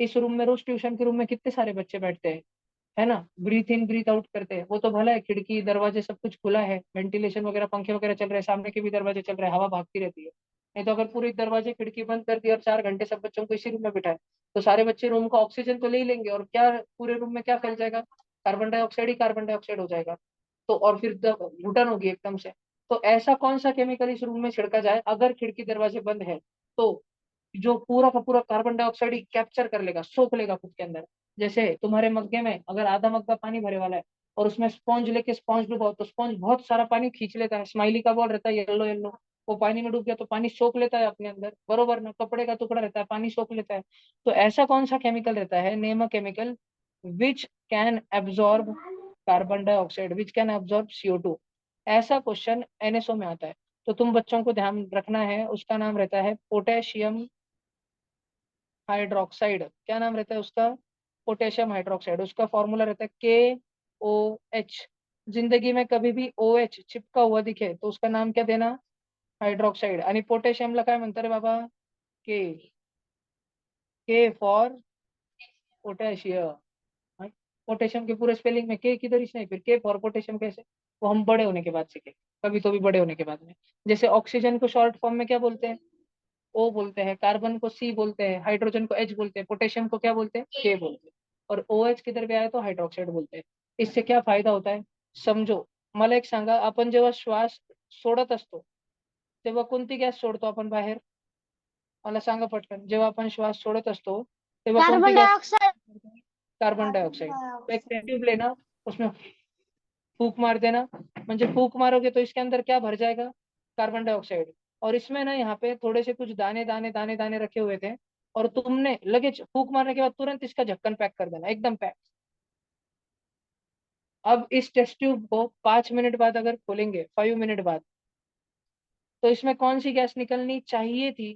इस रूम में, रोज ट्यूशन के रूम में कितने सारे बच्चे बैठते हैं, है ना, ब्रीथ इन ब्रीथ आउट करते हैं. वो तो भला है खिड़की दरवाजे सब कुछ खुला है, वेंटिलेशन वगैरह पंखे वगैरह चल रहे हैं, सामने के भी दरवाजे चल रहे हैं, हवा भागती रहती है. नहीं तो अगर पूरी दरवाजे खिड़की बंद कर दी और 4 घंटे सब बच्चों को इसी रूम में बिठाए, तो सारे बच्चे रूम का ऑक्सीजन तो ले ही लेंगे, और क्या पूरे रूम में क्या फैल जाएगा? कार्बन डाइऑक्साइड ही कार्बन डाइऑक्साइड हो जाएगा. तो और फिर घुटन होगी एकदम से. तो ऐसा कौन सा केमिकल इस रूम में छिड़का जाए अगर खिड़की दरवाजे बंद है, तो जो पूरा का पूरा कार्बन डाइऑक्साइड ही कैप्चर कर लेगा, सोख लेगा खुद के अंदर. जैसे तुम्हारे मग्गे में अगर आधा मग्गा पानी भरे वाला है और उसमें स्पॉन्ज लेके स्पॉन्ज डुबाओ, तो स्पॉन्ज बहुत सारा पानी खींच लेता है. स्माइली का बॉल रहता है येलो येलो, वो पानी में डूब गया तो पानी सोख लेता है अपने अंदर, बरोबर ना? कपड़े का टुकड़ा रहता है, पानी सोख लेता है. तो ऐसा कौन सा केमिकल रहता है, name a chemical which can absorb carbon dioxide, which can absorb CO2. ऐसा क्वेश्चन एनएसओ में आता है. तो तुम बच्चों को ध्यान रखना है, उसका नाम रहता है पोटेशियम हाइड्रोक्साइड. क्या नाम रहता है उसका? Potassium hydroxide. उसका फॉर्मूला रहता है KOH. जिंदगी में कभी भी OH चिपका हुआ दिखे तो उसका नाम क्या देना? हाइड्रोक्साइड. आणि पोटॅशियमला काय म्हणतात रे बाबा? के. के फॉर पोटॅशियम. पोटेशियम के पूरे स्पेलिंग में के किधर ही नहीं, फिर के फॉर पोटेशियम कैसे? वो हम बड़े होने के बाद सीखे, कभी तो भी बड़े होने के बाद में. जैसे ऑक्सीजन को शॉर्ट फॉर्म में क्या बोलते हैं? O बोलते हैं. कार्बन को C बोलते हैं. हाइड्रोजन को H बोलते हैं. पोटेशियम को क्या बोलते हैं? K बोलते हैं. और OH किधर भी आया तो हाइड्रोक्साइड बोलते हैं. इससे क्या फायदा होता है समझो. मला एक सांगा, आपण जेव्हा श्वास सोडत असतो तेव्हा कोणती गॅस सोडतो आपण बाहेर? मला सांगा पटकन. जेव्हा आपण श्वास सोडत असतो तेव्हा कोणती carbon gas? Dioxide. Carbon carbon dioxide. तो एक डाइऑक्साइड। ट्यूब लेना, उसमें फूक मार देना. म्हणजे फूक मारोगे तो इसके अंदर क्या भर जाएगा? Carbon dioxide. और इसमें ना यहाँ पे थोड़े से कुछ दाने दाने दाने दाने रखे हुए थे, और तुमने लगेज फूक मारने के बाद तुरंत इसका ढक्कन पैक कर देना, एकदम पैक. अब इस टेस्ट ट्यूब को 5 मिनट बाद अगर खोलेंगे, 5 मिनट बाद, तो इसमें कौन सी गैस निकलनी चाहिए थी?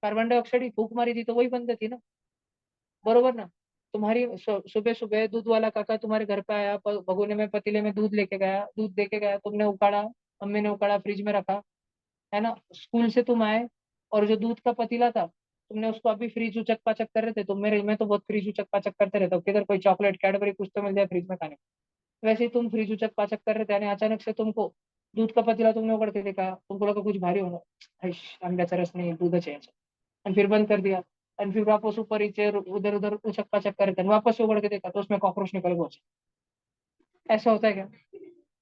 कार्बन डाइऑक्साइड ही. फूक मारी थी तो वही बंद थी ना, बरोबर ना? तुम्हारी सुबह सुबह दूध वाला काका तुम्हारे घर पे आया, भगोने में पतीले में दूध लेके गया, दूध दे के गया, तुमने उकाड़ा, मम्मी ने उकाड़ा, फ्रिज में रखा, है ना. स्कूल से तुम आए और जो दूध का पतीला था तुमने उसको अभी फ्रीज उचक पाचक कर रहे थे, तो मैं तो बहुत फ्रीज उचक पाचक करते रहता हूँ, किधर कोई चॉकलेट कैडबरी कुछ तो मिल जाए फ्रीज में खाने को। वैसे ही तुम फ्रीज उचक पाचक कर रहे थे, यानी अचानक से तुमको दूध का पतीला तुमने उगड़ के देखा, तुमको लगा कुछ भारी होगा, हाइश, आंब्याचा रस नहीं दूधच आहे याचं. आणि फिर बंद कर दिया, और फिर वापस ऊपर नीचे उधर उधर उचक पाचक कर रहे थे, वापस से उगड़ के देखा तो उसमें कॉकरोच निकल गया. ऐसा होता है क्या?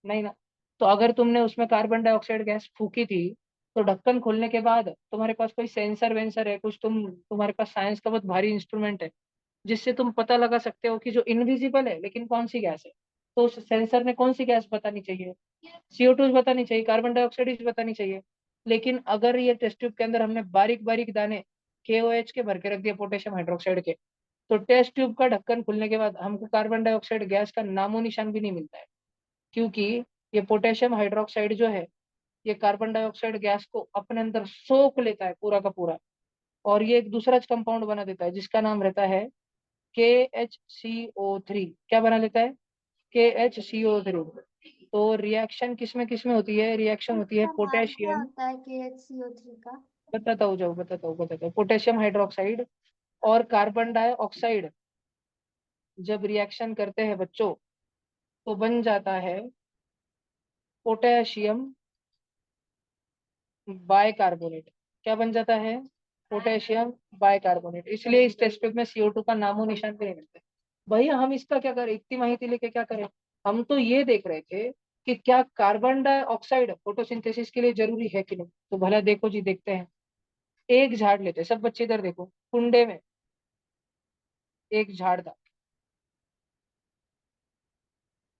नहीं ना. तो अगर तुमने उसमें कार्बन डाइऑक्साइड गैस फूकी थी, तो ढक्कन खोलने के बाद तुम्हारे पास कोई सेंसर वेंसर है कुछ, तुम्हारे पास साइंस का बहुत भारी इंस्ट्रूमेंट है जिससे तुम पता लगा सकते हो कि जो इनविजिबल है लेकिन कौन सी गैस है. तो उस सेंसर ने कौन सी गैस बतानी चाहिए? CO2 बतानी चाहिए, कार्बन डाइऑक्साइड ही बतानी चाहिए. लेकिन अगर ये टेस्ट ट्यूब के अंदर हमने बारीक बारीक दाने KOH के भर के रख दिए, पोटेशियम हाइड्रोक्साइड के, तो टेस्ट ट्यूब का ढक्कन खुलने के बाद हमको कार्बन डाइऑक्साइड गैस का नामो निशान भी नहीं मिलता है. क्योंकि ये पोटेशियम हाइड्रोक्साइड जो है, ये कार्बन डाइऑक्साइड गैस को अपने अंदर सोख लेता है पूरा का पूरा, और ये एक दूसरा कंपाउंड बना देता है जिसका नाम रहता है KHCO3. क्या बना लेता है? KHCO3. तो रिएक्शन किसमें होती है? रिएक्शन होती है इसका नाम क्या पोटेशियम. होता है KHCO3 का? बताता हूँ. पोटेशियम हाइड्रोक्साइड और कार्बन डाइऑक्साइड जब रिएक्शन करते हैं बच्चों, तो बन जाता है पोटेशियम बाइकार्बोनेट. क्या बन जाता है? Potassium bicarbonate. इसलिए इस टेस्ट ट्यूब में CO2 का नामो निशान भी नहीं मिलता. भैया हम इसका क्या करें, इतनी माहिती लेके क्या करें? हम तो ये देख रहे थे कि क्या कार्बन डाइऑक्साइड फोटोसिंथेसिस के लिए जरूरी है कि नहीं. तो भला देखो जी, देखते हैं. एक झाड़ लेते हैं, सब बच्चे इधर देखो, कुंडे में एक झाड़ था,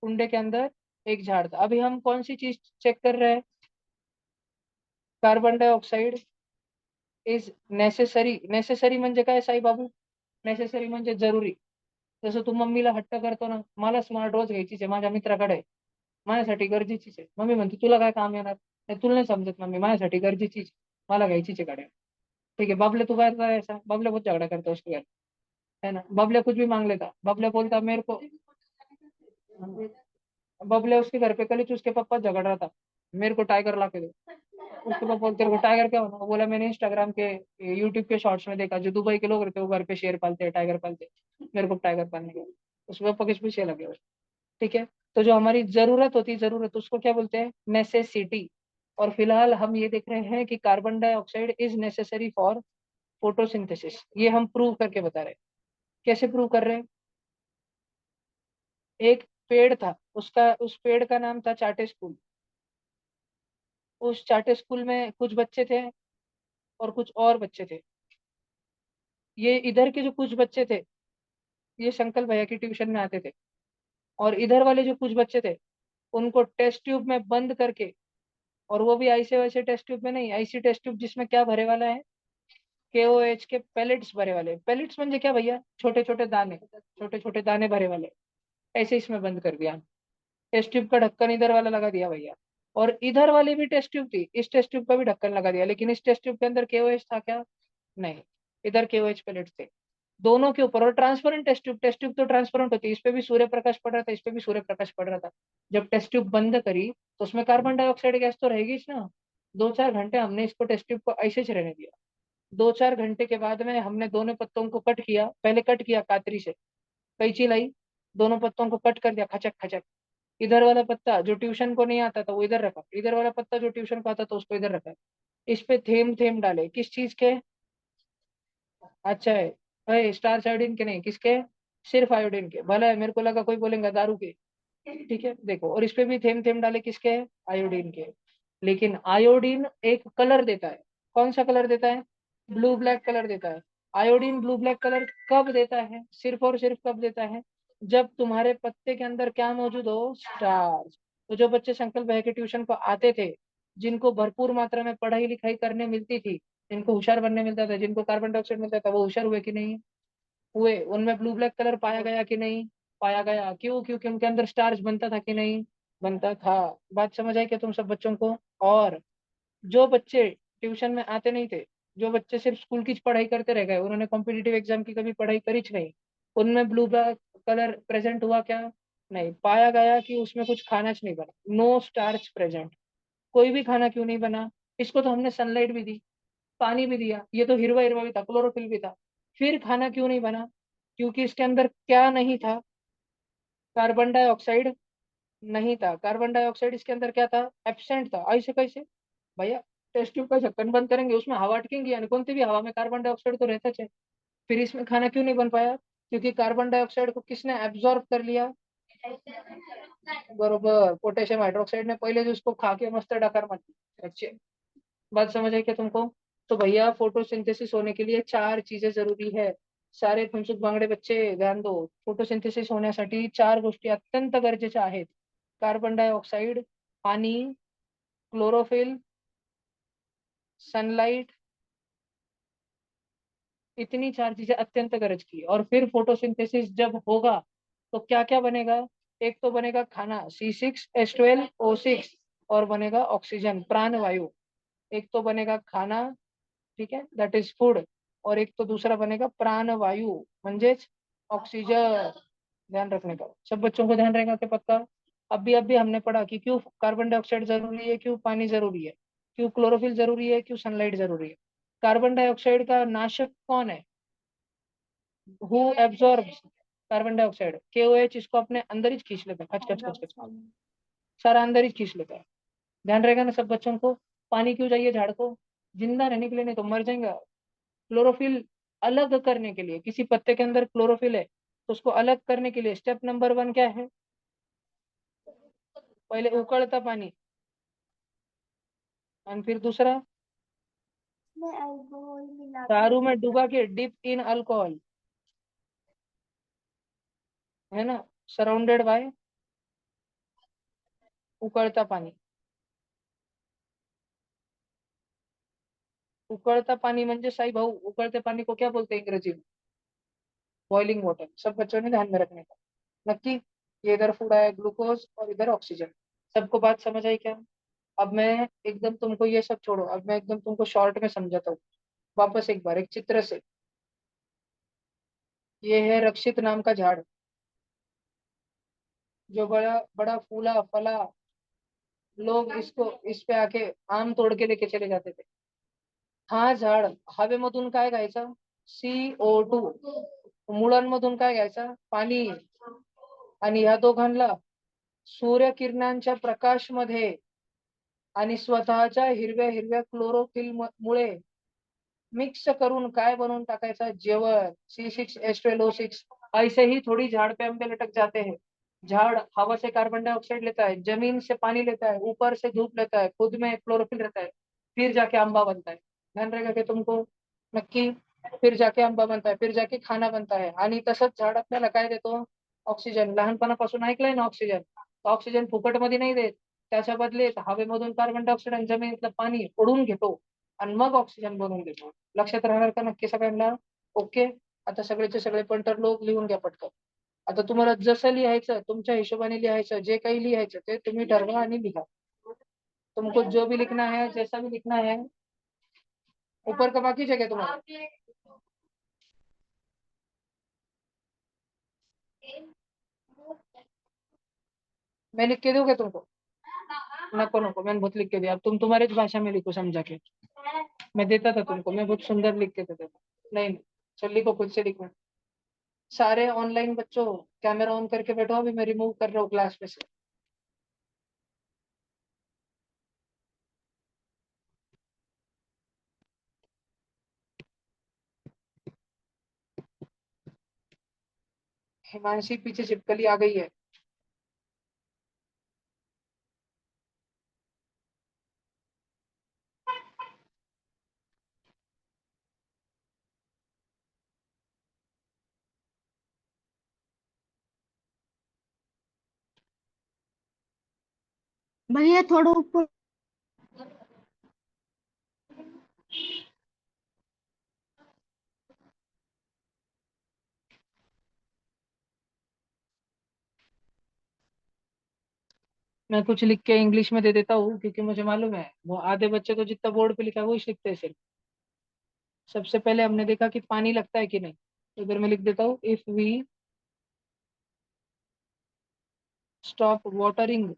कुंडे के अंदर एक झाड़ था. अभी हम कौन सी चीज चेक कर रहे हैं? Carbon dioxide is necessary. Necessary म्हणजे काय साई बाबू? नेसेसरी म्हणजे जरुरी. जसं तू मम्मीला हट्ट करतो ना, मला स्मार्ट वॉच घ्यायचीच आहे, माझ्या मित्राकडे आहे, माझ्यासाठी गरजेचीच आहे. मम्मी म्हणते तुला काय काम येणार नाही, तुला नाही समजत मम्मी, माझ्यासाठी गरजेचीच आहे, मला घ्यायचीच आहे गाड्या. ठीक है बाबले, तू काय कर ऐसा, बाबले बहुत झगड़ा करता है उसके घर, है ना. बाबले कुछ भी मांग लेता, बाबले बोलता मेरे को. बबले उसके घर पे कल ही उसके पापा झगड़ रहा था, मेरे को टाइगर ला के दो. उसके पापा बोलते तेरे को टाइगर क्या होना? वो बोला मैंने इंस्टाग्राम के यूट्यूब के शॉर्ट्स में देखा, जो दुबई के लोग रहते हैं वो घर पे शेर पालते हैं, टाइगर पालते हैं, मेरे को टाइगर पालने का. उसके पापा किस पीछे लगे हुए. ठीक है. तो जो हमारी जरूरत होती है, जरूरत उसको क्या बोलते हैं? नेसेसिटी. और फिलहाल हम ये देख रहे हैं कि carbon dioxide is necessary for photosynthesis. ये हम प्रूव करके बता रहे हैं. कैसे प्रूव कर रहे हैं? एक पेड़ था, उसका उस पेड़ का नाम था चाटे स्कूल. उस चाटे स्कूल में कुछ बच्चे थे और कुछ और बच्चे थे. ये इधर के जो कुछ बच्चे थे, ये शंकर भैया की ट्यूशन में आते थे. और इधर वाले जो कुछ बच्चे थे, उनको टेस्ट ट्यूब में बंद करके, और वो भी ऐसे वैसे टेस्ट ट्यूब में नहीं, ऐसी टेस्ट ट्यूब जिसमें क्या भरे वाला है? KOH के पेलेट्स भरे वाले. पेलेट्स म्हणजे क्या भैया? छोटे छोटे दाने, छोटे छोटे दाने भरे वाले. ऐसे इसमें बंद कर दिया. टेस्ट ट्यूब का ढक्कन इधर वाला लगा दिया भैया. और इधर वाली भी टेस्ट ट्यूब थी, इस टेस्ट ट्यूब का भी ढक्कन लगा दिया. लेकिन इस टेस्ट ट्यूब के अंदर KOH था क्या? नहीं. इधर KOH पेलेट्स थे दोनों के ऊपर. और ट्रांसपेरेंट टेस्ट ट्यूब तो ट्रांसपेरेंट होती है, इस पे भी सूर्य प्रकाश पड़ रहा था, इस पे भी सूर्य प्रकाश पड़ रहा था. जब टेस्ट ट्यूब बंद करी, तो उसमें कार्बन डाइऑक्साइड गैस तो रहेगी ना. 2-4 घंटे हमने इसको टेस्ट ट्यूब को ऐसे ही रहने दिया. 2-4 घंटे के बाद में हमने दोनों पत्तों को कट किया. पहले कट किया कातरी से, कैंची लाई, दोनों पत्तों को कट कर दिया, खचक खचक. इधर वाला पत्ता जो ट्यूशन को नहीं आता था वो इधर रखा, इधर वाला पत्ता जो ट्यूशन को आता था उसको इधर रखा. इस पे थेम थेम डाले. किस चीज के? अच्छा है भाई, स्टार आयोडीन के नहीं, किसके? सिर्फ आयोडीन के. भला है, मेरे को लगा कोई बोलेगा दारू के. ठीक है देखो, और इस पे भी थेम थेम डाले, किसके? आयोडीन के. लेकिन आयोडीन एक कलर देता है. कौन सा कलर देता है? ब्लू ब्लैक कलर देता है. आयोडीन ब्लू ब्लैक कलर कब देता है? सिर्फ और सिर्फ कब देता है? जब तुम्हारे पत्ते के अंदर क्या मौजूद हो? स्टार्च. तो जो बच्चे शंकर भैया के ट्यूशन को आते थे, जिनको भरपूर मात्रा में पढ़ाई लिखाई करने मिलती थी, जिनको होशियार बनने मिलता था, जिनको कार्बन डाइऑक्साइड मिलता था, वो होशियार हुए कि नहीं हुए? उनमें ब्लू ब्लैक कलर पाया गया कि नहीं पाया गया? क्यों? क्योंकि उनके अंदर स्टार्च बनता था कि नहीं बनता था. बात समझ आई क्या तुम सब बच्चों को? और जो बच्चे ट्यूशन में आते नहीं थे, जो बच्चे सिर्फ स्कूल की पढ़ाई करते रह गए, उन्होंने कॉम्पिटिटिव एग्जाम की कभी पढ़ाई करी नहीं, उनमें ब्लू ब्लैक कलर प्रेजेंट हुआ क्या? नहीं पाया गया. कि उसमें कुछ खाना नहीं बना, नो स्टार्च प्रेजेंट. कोई भी खाना क्यों नहीं बना? इसको तो हमने सनलाइट भी दी. पानी भी दिया, ये तो हिरवा हिरवा भी था, क्लोरोफिल भी था, फिर खाना क्यों नहीं बना? क्योंकि इसके अंदर क्या नहीं था? कार्बन डाइऑक्साइड नहीं था। कार्बन डाइऑक्साइड इसके अंदर क्या था? एब्सेंट था। ऐसे कैसे भैया? टेस्ट ट्यूब का ढक्कन बंद करेंगे, उसमें हवा अटकेंगी, यानी कोणती भी हवा में कार्बन डाइऑक्साइड तो रहता है। फिर इसमें खाना क्यों नहीं बन पाया? क्योंकि कार्बन डाइऑक्साइड को किसने एब्जॉर्ब कर लिया? बरोबर, पोटेशियम हाइड्रोक्साइड ने पहले जो उसको खा के मस्त डकार मार दी। अच्छे, बात समझ आई क्या तुमको? तो भैया फोटोसिंथेसिस होने के लिए चार चीजें जरूरी है। सारे फुनसुक बांगडे बच्चे ध्यान दो. फोटोसिंथेसिस होण्यासाठी चार गोष्टी अत्यंत गरजेच्या आहेत. कार्बन डायऑक्साइड, पानी, क्लोरोफिल, सनलाइट. इतनी चार चीजें अत्यंत गरज की. और फिर फोटोसिंथेसिस जब होगा तो क्या क्या बनेगा? एक तो बनेगा खाना C6H12O6, और बनेगा ऑक्सीजन प्राण वायु. एक तो बनेगा खाना, ठीक है, दैट इज फूड. और एक तो दूसरा बनेगा प्राण वायु, म्हणजेच ऑक्सीजन. ध्यान रखने का, सब बच्चों को ध्यान रहेगा कि पक्का? अभी हमने पढ़ा कि क्यों कार्बन डाइऑक्साइड जरूरी है, क्यों पानी जरूरी है, क्यों क्लोरोफिल जरूरी है, क्यों सनलाइट जरूरी है. कार्बन डाइऑक्साइड का नाशक कौन है? Who absorbs carbon dioxide? KOH इसको अपने अंदर ही खींच लेता है, खच खच खच खच, सारा अंदर ही खींच लेता है. ध्यान रहेगा ना सब बच्चों को? पानी क्यों चाहिए झाड़ को? जिंदा रहने के लिए, नहीं तो मर जाएगा. क्लोरोफिल अलग करने के लिए, किसी पत्ते के अंदर क्लोरोफिल है तो उसको अलग करने के लिए स्टेप नंबर 1 क्या है? पहले उकड़ता पानी, और फिर दूसरा इसमें अल्कोहल मिला दारू के में डुबा के डिप इन अल्कोहल, है ना, सराउंडेड बाय उकड़ता पानी. उकड़ता पानी म्हणजे साई भाऊ, उकड़ते पानी को क्या बोलते हैं अंग्रेजी में? Boiling water. सब बच्चों ने ध्यान में रखने का. नक्की. ये इधर फूड आया ग्लूकोज और इधर ऑक्सीजन. सबको बात समझ आई क्या? अब मैं एकदम तुमको ये सब छोड़ो, अब मैं एकदम तुमको शॉर्ट में समझाता हूँ. वापस एक बार एक चित्र से. ये है रक्षित नाम का झाड़, जो बड़ा बड़ा फूला फला. लोग इसको, इस पे आके आम तोड़ के लेके चले जाते थे. हा झाड हवेमधून काय घ्यायचा? CO2. मुळांमधून काय घ्यायचा? पाणी. आणि या दोघांना सूर्यकिरणांच्या प्रकाश मध्ये आणि स्वतःच्या हिरव्या हिरव्या क्लोरोफिल मुळे मिक्स करून काय बनवून टाकायचा? जेवण. C6H12O6. ऐसे ही थोड़ी झाड़ पे हम पे लटक जाते हैं. झाड़ हवा से कार्बन डाइऑक्साइड लेता है, जमीन से पानी लेता है, ऊपर से धूप लेता है, खुद में क्लोरोफिल रहता है, फिर जाके आंबा बनता है. ध्यान रहेगा कि तुमको? नक्की. फिर जाके आंबा बनता है, फिर जाके खाना बनता है. आणि तसंच झाड आपल्याला काय देतो? ऑक्सिजन. लहानपणापासून ऐकलंय ना ऑक्सिजन? ऑक्सिजन फुकटमध्ये नाही देत. त्याच्या बदल्यात हवेमधून कार्बन डायऑक्साइड आणि जमिनीतलं पाणी ओढून घेतो आणि मग ऑक्सिजन बनवून देतो. लक्षात राहणार का नक्की सगळ्यांना? ओके. आता सगळेचे सगळे पॉइंटर लोक लिहून घ्या पटकन. आता तुम्हाला जसं लिहायचं तुमच्या हिशोबाने लिहायचं, जे काही लिहायचं ते तुम्ही ठरवा आणि लिहा. तुमको जो भी लिखना है, जैसा भी लिखना है. ऊपर का बाकी जगह तुम्हारा मैं लिख के दूंगा तुमको? नको नको, मैंने बहुत लिख के दिया. अब तुम तुम्हारी भाषा में लिखो समझा के. मैं देता था तुमको, मैं बहुत सुंदर लिख के देता था. नहीं, चल लिखो, खुद से लिखो. सारे ऑनलाइन बच्चों, कैमरा ऑन करके बैठो, अभी मैं रिमूव कर रहा हूँ क्लास में से. हिमांशी पीछे छिपकली आ गई है. भैया थोड़ा ऊपर. मैं कुछ लिख के इंग्लिश में दे देता हूँ, क्योंकि मुझे मालूम है वो आधे बच्चे तो जितना बोर्ड पे लिखा है वो ही लिखते हैं सिर्फ. सबसे पहले हमने देखा कि पानी लगता है कि नहीं. तो इधर मैं लिख देता हूँ, if we stop watering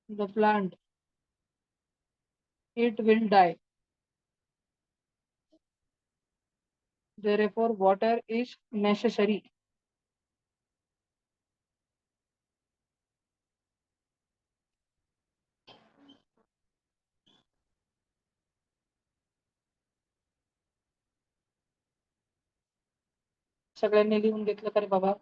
the plant it will die. Therefore, water is necessary. सगळ्यांनी लिहून घेतलं का रे बाबा?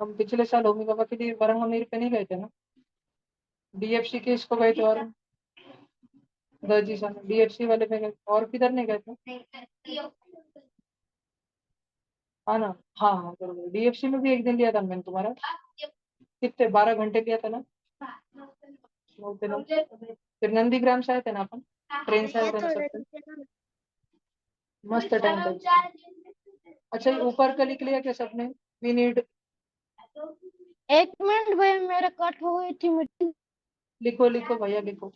हम पिछले साल होमी बाबा के लिए बरंगामीर पे नहीं गए थे ना? डीएफसी के इसको गए थे, और दर्जी सन डीएफसी वाले पे गए, और किधर नहीं गए थे? हाँ ना। हाँ हाँ बरोबर, डीएफसी में भी एक दिन लिया था मैंने तुम्हारा। कितने, 12 घंटे लिया था ना? 9 फिर नंदीग्राम से आए थे ना अपन, ट्रेन से आए थे ना सबसे। मस्त टाइम था। अच्छा, ये ऊपर का लिख लिया क्या सबने? We need. एक मिनट भाई, मेरा कट हो गई थी मीटिंग। लिखो लिखो भैया लिखो।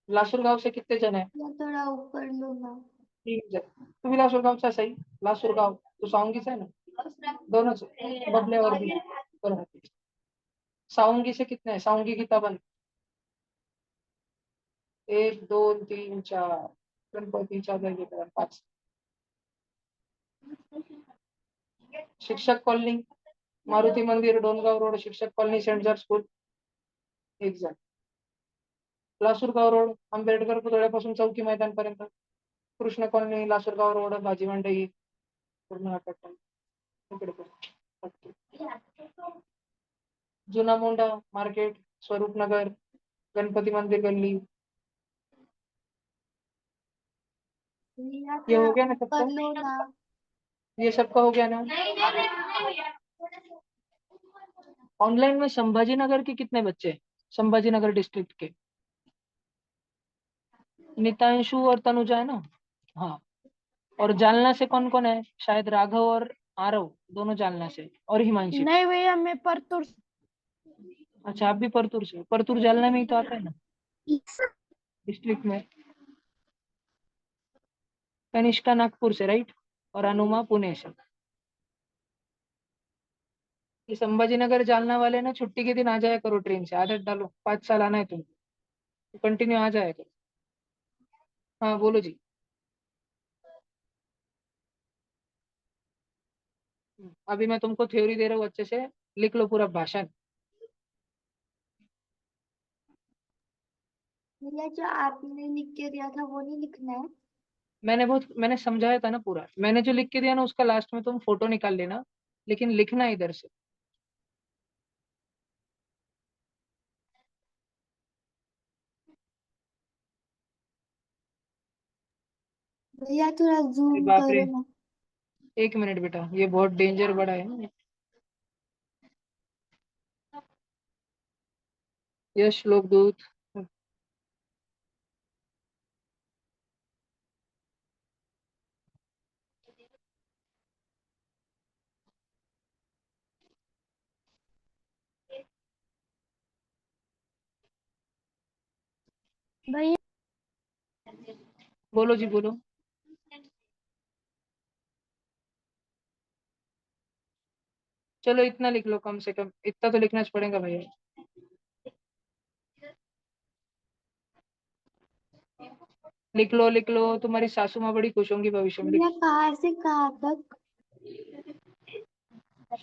लासूर गांव से कितने जन है? थोड़ा ऊपर लो ना। 3 जन। तुम्ही लासूर गावचा सही? लासूर गाव तो सावंगी से है ना? दोनों से, बबले और भी बरोबर। सावंगी से कितने हैं? सावंगी की तबन 1 2 3 4, गणपती चादर 5। शिक्षक कॉलनी, मारुती मंदिर, डोनगाव रोड, शिक्षक कॉलनी, सेंट जॉर्ज स्कूल 1 जण। लासूरगाव रोड, आंबेडकर पुतळ्यापासून चौकी मैदान पर्यंत, कृष्ण कॉलनी, लासूरगाव रोड, भाजी मंडई, पूर्ण पट्टा इकडे पण. जुना मोंडा मार्केट, स्वरूप नगर, गणपति मंदिर गली। ये हो गया ना सबका? कर लो ना। ये सबका हो गया ना? ऑनलाइन में संभाजी नगर के कितने बच्चे हैं? संभाजी नगर डिस्ट्रिक्ट के नितांशु और तनुजा है ना? हाँ। और जालना से कौन कौन है? शायद राघव और आरव, दोनों जालना से, और हिमांशी। नहीं भैया, मैं परतुर। अच्छा, आप भी परतूर से? परतूर जालना में ही तो आता है ना, डिस्ट्रिक्ट में। कनिष्का नागपुर से, राइट? और अनुमा पुणे से। ये संभाजीनगर जालना वाले ना, छुट्टी के दिन आ जाया करो ट्रेन से, आदत डालो, 5 साल आना है तुमको, कंटिन्यू आ जाया करो। हाँ बोलो जी। अभी मैं तुमको थ्योरी दे रहा हूँ, अच्छे से लिख लो पूरा भाषण। भैया, जो आपने लिख के दिया था वो नहीं लिखना है? मैंने समझाया था ना पूरा, मैंने जो लिख के दिया ना उसका लास्ट में तुम फोटो निकाल लेना, लेकिन लिखना इधर से। भैया थोड़ा अरे जूम बाप रे, करो ना। 1 मिनट बेटा, ये बहुत डेंजर बड़ा है। यश लोकदूत। भैया बोलो जी बोलो। चलो इतना लिख लो, कम से कम इतना तो लिखना पड़ेगा भैया। लिख लो लिख लो, तुम्हारी सासू माँ बड़ी खुश होंगी भविष्य में। भैया कहाँ से कहाँ तक?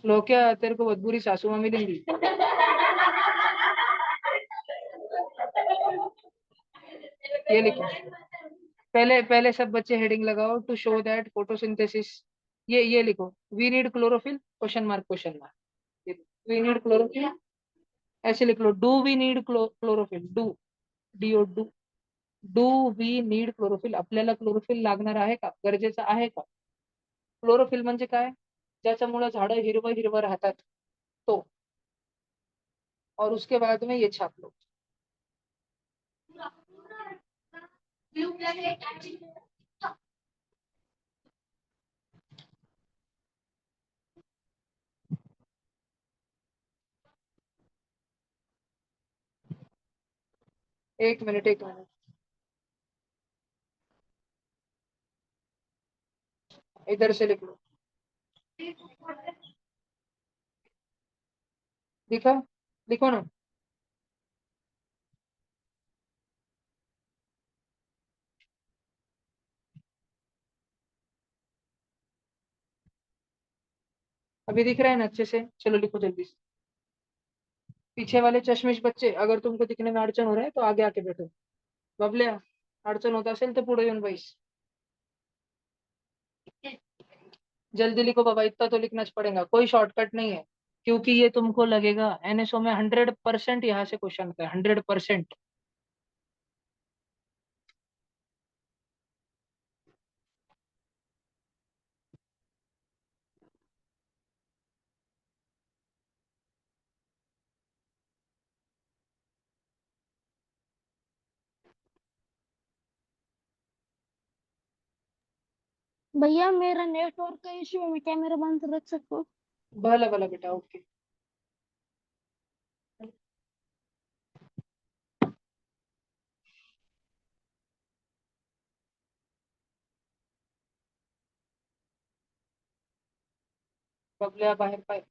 लो क्या, तेरे को बहुत बुरी सासू माँ मिलेंगी। ये लिखो, पहले पहले सब बच्चे हेडिंग लगाओ, टू शो दैट फोटोसिंथेसिस। ये लिखो, we need chlorophyll question mark question mark. We need chlorophyll, ऐसे लिख लो, do we need chlorophyll, do, D O do, do we need chlorophyll, आपल्याला क्लोरोफिल लागणार आहे का, गरजेचं आहे का? क्लोरोफिल म्हणजे काय? ज्याच्यामुळे झाडं हिरवं हिरवं राहतात, तो। और उसके बाद में ये छाप लो। एक मिनट एक मिनट, इधर से लिख लो। लिखा, लिखो ना। अभी दिख रहा है ना अच्छे से? चलो लिखो जल्दी से। पीछे वाले चश्मिश बच्चे, अगर तुमको दिखने में अड़चन हो रहा है तो आगे आके बैठो। बबल्या, अडचण होत असेल तर पुढे येऊन बैस। जल्दी लिखो बाबा, इतना तो लिखना पड़ेगा, कोई शॉर्टकट नहीं है। क्योंकि ये तुमको लगेगा एनएसओ में 100% यहाँ से क्वेश्चन का 100%। भैया मेरा नेटवर्क का इश्यू है, मैं कैमरा बंद रख सकता हूँ? भला भला बेटा, ओके। बबल्या बाहेर पाय।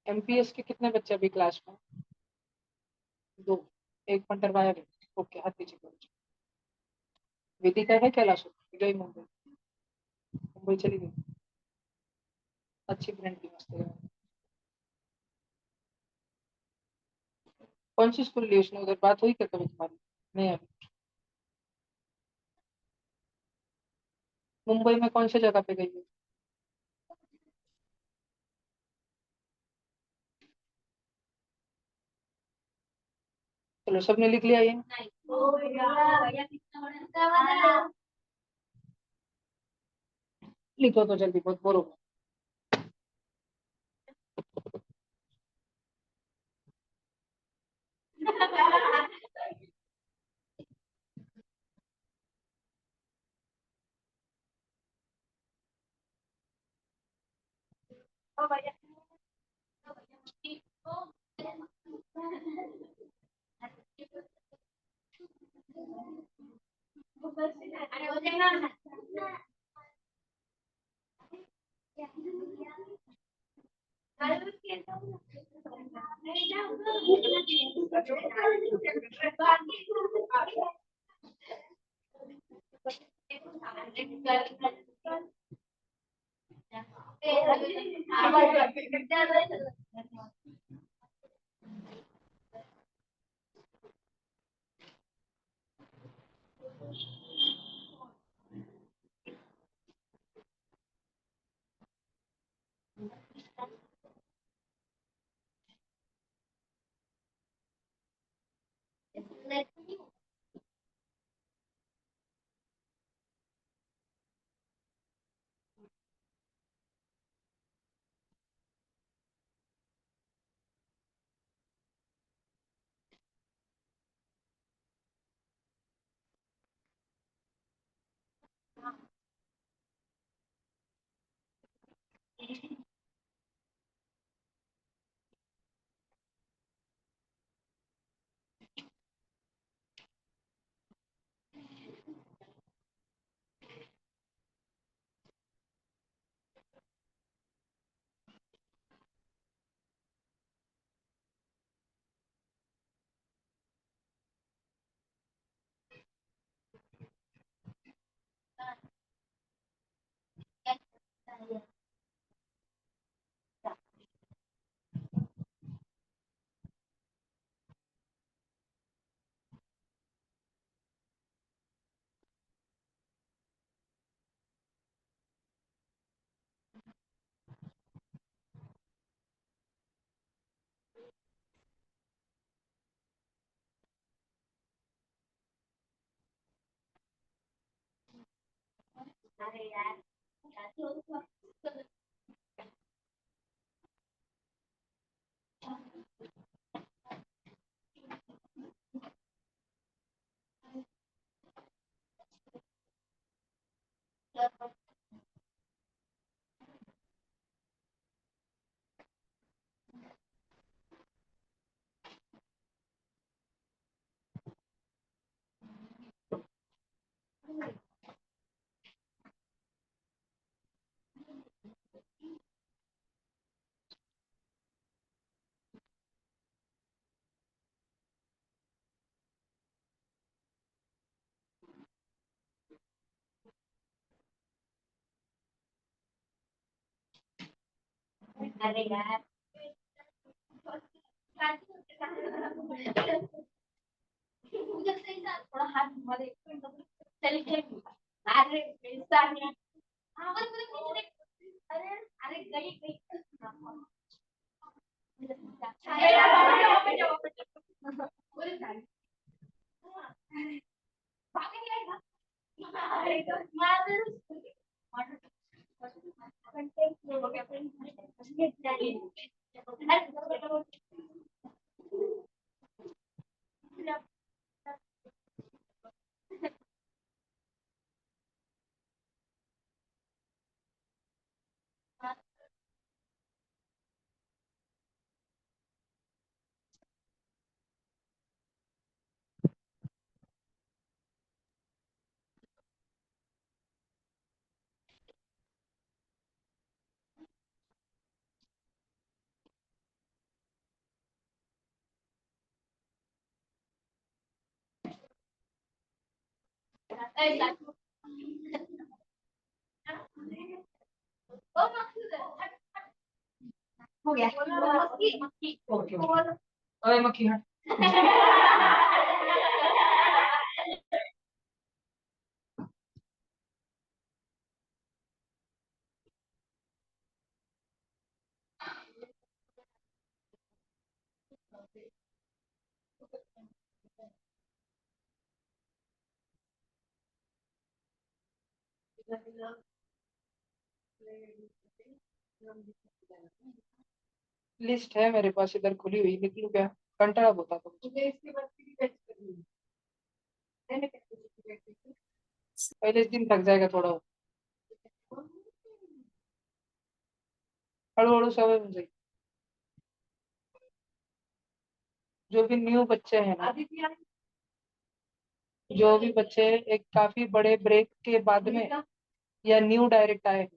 एमपीएस के कितने बच्चे अभी क्लास में? दो। एक पंटर बाहर है। ओके, हाथ पीछे करो। वेदिका है कैलाश? गई मुंबई, मुंबई चली गई। अच्छी फ्रेंड थी, मस्त है। कौन सी स्कूल ली उसने उधर, बात हुई क्या कभी तुम्हारी? नहीं अभी। मुंबई में कौन सी जगह पे गई है? चलो सबने लिख लिया ये। लिखो तो जल्दी, बहुत बोरो। हो गया। ओके अरे मक्खी हट। लिस्ट है मेरे पास इधर खुली हुई, लेकिन क्या कंटाळा होता तो पहले दिन थक जाएगा थोड़ा, हड़ू समय हो जाएगी। जो भी न्यू बच्चे हैं ना, जो भी बच्चे एक काफी बड़े ब्रेक के बाद में या न्यू डायरेक्ट आए,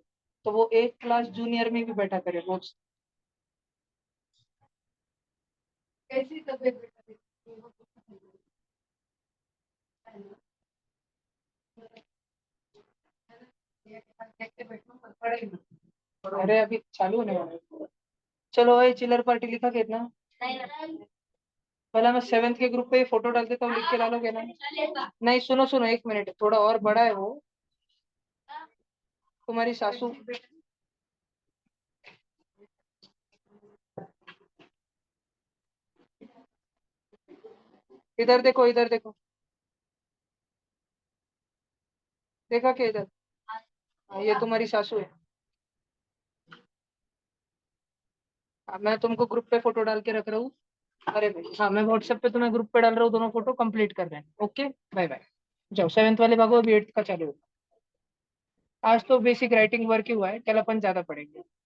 तो वो एक क्लास जूनियर में भी बैठा करे रोज। कैसी तबीयत अरे अभी चालू होने वाला है। चलो ये चिल्लर पार्टी लिखा के इतना पहले मैं 7th के ग्रुप पे फोटो डाल देता हूँ, लिख के डालोगे ना? नहीं सुनो सुनो, 1 मिनट, थोड़ा और बड़ा है वो। तुम्हारी सासू इधर देखो, इधर देखो, देखा क्या इधर? हाँ, ये तुम्हारी सासू है। हाँ, मैं तुमको ग्रुप पे फोटो डाल के रख रहा हूँ। अरे भाई हाँ, मैं व्हाट्सएप पे तुम्हें ग्रुप पे डाल रहा हूँ, दोनों फोटो कंप्लीट कर रहे हैं। Okay bye bye. जाओ 7th वाले भागो, अभी 8th का चालू होगा। आज तो बेसिक राइटिंग वर्क ही हुआ है, कल अपन ज्यादा पढ़ेंगे।